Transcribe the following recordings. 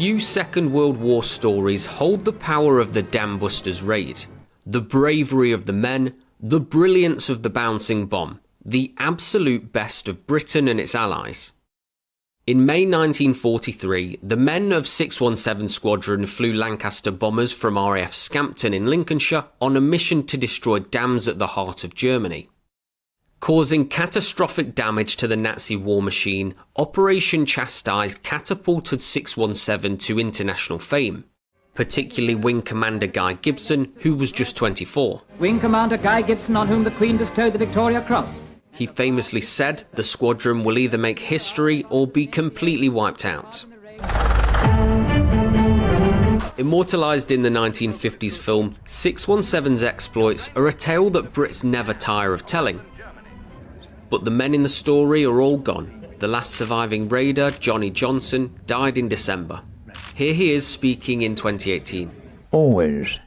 Few Second World War stories hold the power of the Dam Busters raid, the bravery of the men, the brilliance of the bouncing bomb, the absolute best of Britain and its allies. In May 1943, the men of 617 Squadron flew Lancaster Bombers from RAF Scampton in Lincolnshire on a mission to destroy dams at the heart of Germany. Causing catastrophic damage to the Nazi war machine, Operation Chastise catapulted 617 to international fame, particularly Wing Commander Guy Gibson, who was just 24. Wing Commander Guy Gibson, on whom the Queen bestowed the Victoria Cross. He famously said the squadron will either make history or be completely wiped out. Immortalised in the 1950s film, 617's exploits are a tale that Brits never tire of telling. But the men in the story are all gone. The last surviving raider, Johnny Johnson, died in December. Here he is speaking in 2018. Always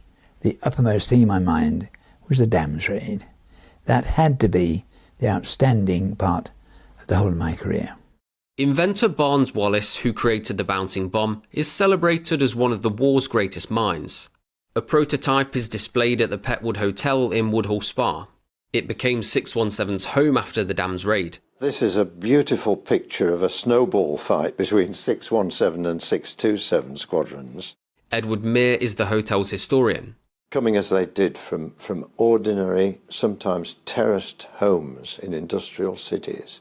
the uppermost thing in my mind was the dams raid. That had to be the outstanding part of the whole of my career. Inventor Barnes Wallis, who created the bouncing bomb, is celebrated as one of the war's greatest minds. A prototype is displayed at the Petwood Hotel in Woodhall Spa. It became 617's home after the dam's raid. This is a beautiful picture of a snowball fight between 617 and 627 squadrons. Edward Mear is the hotel's historian. Coming as they did from ordinary, sometimes terraced homes in industrial cities.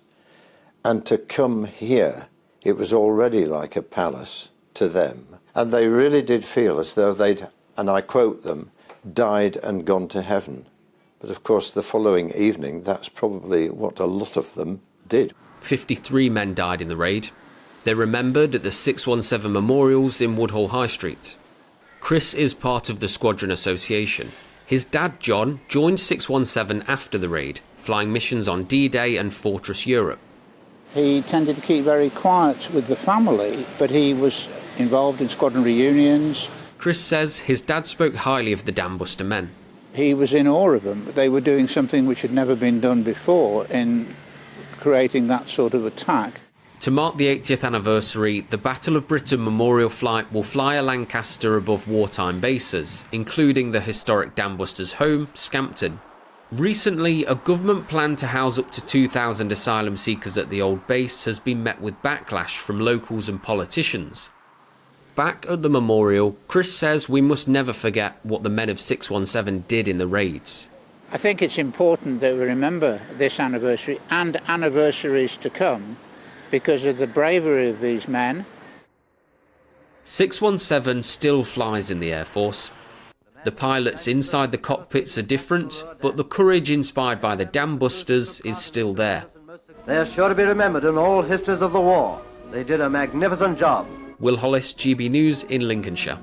And to come here, it was already like a palace to them. And they really did feel as though they'd, and I quote them, died and gone to heaven. But of course, the following evening, that's probably what a lot of them did. 53 men died in the raid. They're remembered at the 617 memorials in Woodhall High Street. Chris is part of the Squadron Association. His dad, John, joined 617 after the raid, flying missions on D-Day and Fortress Europe. He tended to keep very quiet with the family, but he was involved in squadron reunions. Chris says his dad spoke highly of the Dam Buster men. He was in awe of them. They were doing something which had never been done before in creating that sort of attack. To mark the 80th anniversary, the Battle of Britain Memorial Flight will fly a Lancaster above wartime bases, including the historic Dam Busters' home, Scampton. Recently, a government plan to house up to 2,000 asylum seekers at the old base has been met with backlash from locals and politicians. Back at the memorial, Chris says we must never forget what the men of 617 did in the raids. I think it's important that we remember this anniversary and anniversaries to come because of the bravery of these men. 617 still flies in the Air Force. The pilots inside the cockpits are different, but the courage inspired by the Dam Busters is still there. They are sure to be remembered in all histories of the war. They did a magnificent job. Will Hollis, GB News in Lincolnshire.